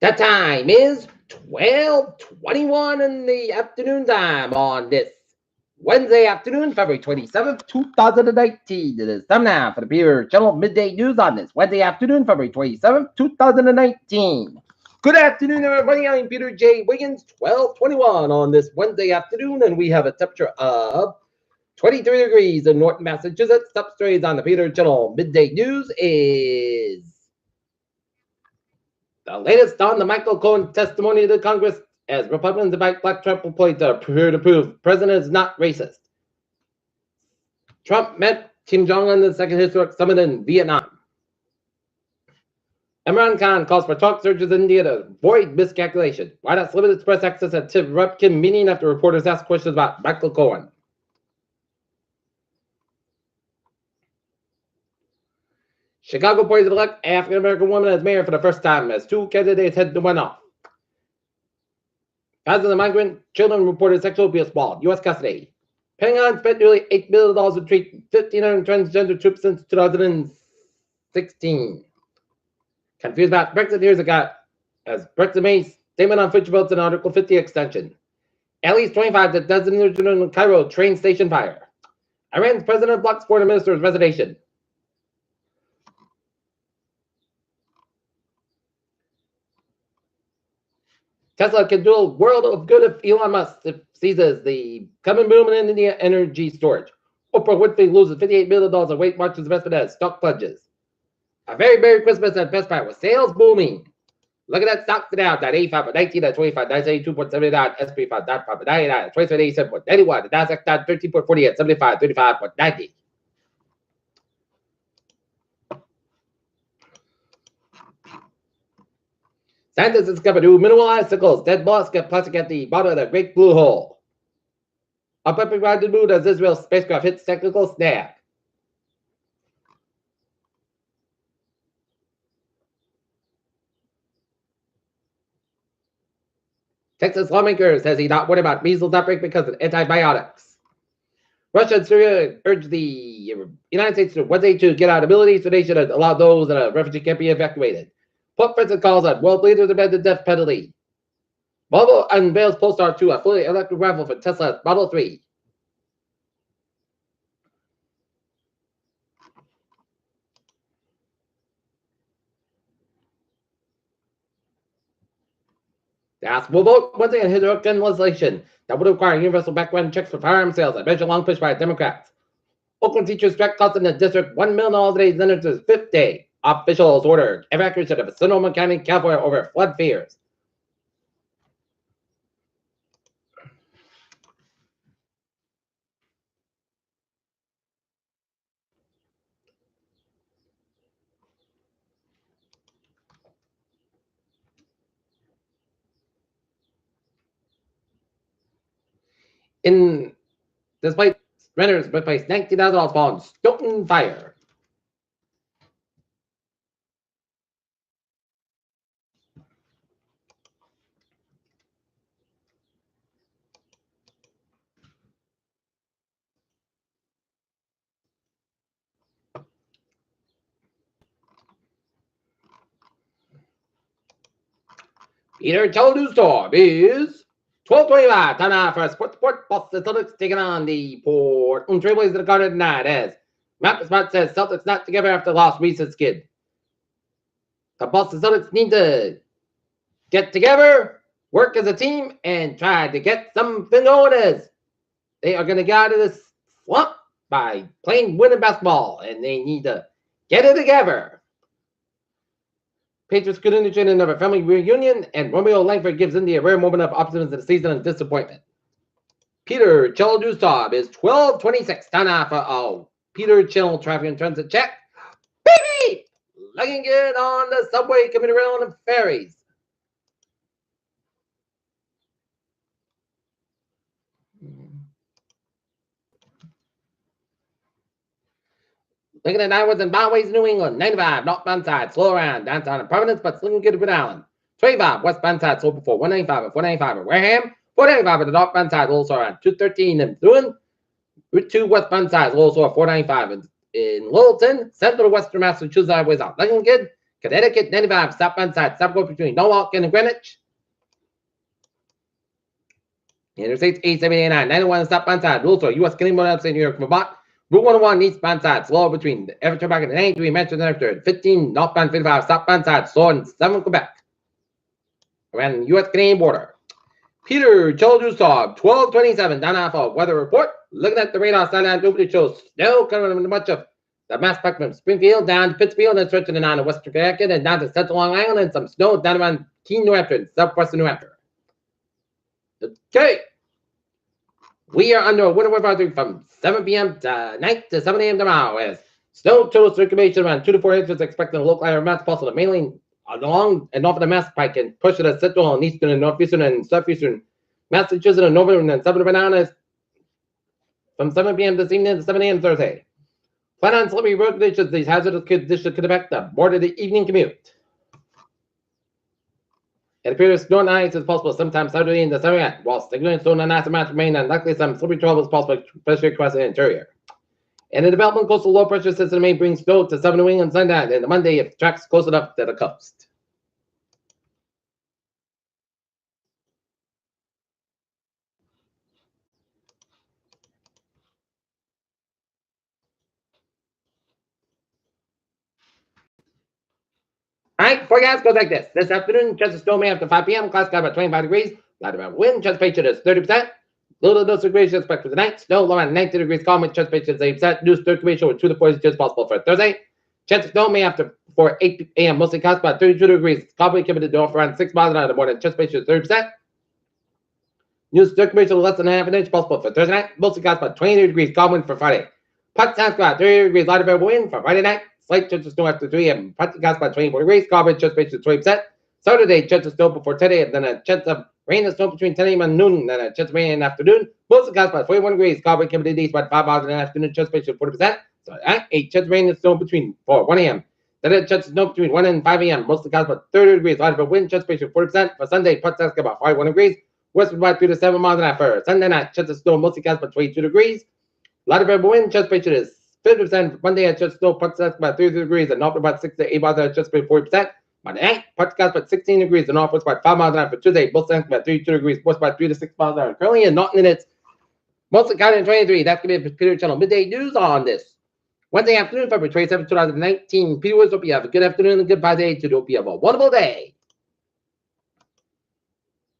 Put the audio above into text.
That time is 12:21 in the afternoon time on this Wednesday afternoon, February 27th, 2019. It is time now for the Peter Channel Midday News on this Wednesday afternoon, February 27th, 2019. Good afternoon, everybody. I'm Peter J. Wiggins, 12:21 on this Wednesday afternoon, and we have a temperature of 23 degrees in Norton, Massachusetts. Top stories on the Peter Channel Midday News is the latest on the Michael Cohen testimony to Congress as Republicans invite Black Trump employees to prove president is not racist. Trump met Kim Jong-un in the second historic summit in Vietnam. Imran Khan calls for talk surges in India to avoid miscalculation. White House limited press access at Tim Rupkin meeting after reporters asked questions about Michael Cohen. Chicago poised to elect African-American woman as mayor for the first time as two candidates head to one off. Thousands of migrant children reported sexual abuse while U.S. custody. Pentagon spent nearly $8 billion to treat 1,500 transgender troops since 2016. Confused about Brexit, here's a guy as Brexit May's statement on future votes and Article 50 extension. At least 25 that designated in Cairo train station fire. Iran's president blocks foreign minister's resignation. Tesla can do a world of good if Elon Musk seizes the coming boom in India energy storage. Oprah Winfrey loses $58 million of Weight Watchers investment as stock plunges. A very Merry Christmas at Best Buy with sales booming. Look at that stock today out at 85, 19, 25, 972.79, SP 5, 99, 27.87.91, the Nasdaq down 13.48, 75, 35.90. Scientists discovered new mineral icicles, dead mollusks and plastic at the bottom of the Great Blue Hole. A puppy around the moon as Israel's spacecraft hits technical snag. Texas lawmaker says he's not worried about measles outbreak because of antibiotics. Russia and Syria urged the United States Wednesday to get out of military so they should allow those in a refugee camp be evacuated. Pope Francis calls on world leaders to ban the death penalty. Volvo unveils Polestar 2, a fully electric rival for Tesla's Model 3. The House will vote Wednesday on historic gun legislation that would require universal background checks for firearm sales, a measure long pushed by Democrats. Oakland teachers strike costing the district $1 million a day into its fifth day. Officials ordered evacuation of Sonoma County, California over flood fears. Despite renters replaced $19,000 on Stoughton fire. Peter Joe News Storm is 12:25. Time now for a sports report. Boston Celtics taking on the Portland Trailblazers that are guarded tonight as Matt Smart says Celtics not together after lost recent skid. The Boston Celtics need to get together, work as a team, and try to get something going as they are going to get out of this slump by playing winning basketball, and they need to get it together. Patriots could indicate another family reunion, and Romeo Langford gives India a rare moment of optimism in the season and disappointment. Peter Channel News Time is 12:26. Time now for Peter Channel Traffic and Transit check. Baby! Looking good on the subway, coming around the ferries. Looking at highways and byways in New England. 95 northbound side, slow around downtown in Providence, but looking good at Rhode Island. 25 westbound side, slow before 195 and 495 at Wareham. 495 at the northbound side, a little slow around 213 in Thruin. Route 2 westbound side, a little slow at 495 in Littleton. Central Western Massachusetts highways out. Looking good. Connecticut 95, stop on side, stop go between Norwalk and Greenwich. Interstates 879, 91, stop on side, Wilson, U.S. Canadian upstate New York, Vermont. Route 101, eastbound side, slow between Everton Park and 93, Manchester after 15, northbound 55, stopbound side, slow in 7, Quebec. Around the U.S. Canadian border. Peter Childrewsog, 1227, down off of weather report. Looking at the radar satellite, nobody shows snow coming from much of the mass spectrum from Springfield down to Pittsfield and stretching down to western Connecticut and down to central Long Island and some snow down around Keene, New Hampshire, and southwestern New Hampshire. Okay. We are under a winter weather advisory from 7 p.m. tonight to 7 a.m. tomorrow as snow total circulation around 2 to 4 inches expected in local area amounts possible mainly along and off of the Mass Pike and push to the central and eastern and northeastern and southeastern Massachusetts and northern and southern bananas from 7 p.m. this evening to 7 a.m. Thursday. Plan on slippery road conditions. These hazardous conditions could affect the morning to the evening commute. It appears snow and ice is possible sometime Saturday in the summer, while signaling snow and ice amounts remain unlikely. Some slippery travel is possible, especially across the interior. And the development coastal low pressure system may bring snow to southern New England Sunday and Monday if tracks close enough to the coast. All right, forecast goes like this. This afternoon, chance of snow may after 5 p.m. Clouds got about 25 degrees. Light around wind. Chance of patient is 30%. Low to no circulation expected for tonight. Snow low at 90 degrees. Calm with chance of patient is 80%. New circulation with 2 to 4 inches possible for Thursday. Chance of snow may after 4 8 a.m. Mostly clouds about 32 degrees. Probably coming to north around 6 miles an hour in the morning. Chance of patient is 30%. New circulation less than half an inch possible for Thursday night. Mostly clouds about 20 degrees. Calm wind for Friday. Putt sounds about 30 degrees. Light variable wind for Friday night. Slight chance of snow after 3 a.m. Party gas by 24 degrees. Carbon chance of 20%. Saturday, chance of snow before 10 a.m. Then a chance of rain and snow between 10 a.m. and noon. Then a chance of rain in the afternoon. Most of the gas by 41 degrees. Carbon can be east by 5 hours in the afternoon. Chance of 40%. So a chance of rain and snow between 1 a.m. Then a chance of snow between 1 and 5 a.m. Most of the gas by 30 degrees. Light of wind. Chance of 40%. For Sunday, party gas about 41 degrees. West by 3 to 7 miles an hour. Sunday night, chance of snow. Mostly gas by 22 degrees. Light of wind. Chance of is 50%. Monday, I just snow, parts gas by 33 degrees, and north about 6 to 8 miles an hour, just by 40%. Monday night, parts gas by 16 degrees, and north by 5 miles an hour. For Tuesday, both ends by 32 degrees, west by 3 to 6 miles an hour. Currently in Norton, it's mostly counting 23. That's going to be Peter Channel Midday News on this Wednesday afternoon, February 27, 2019. Peter Woods, hope you have a good afternoon and a good day. To hope you have a wonderful day.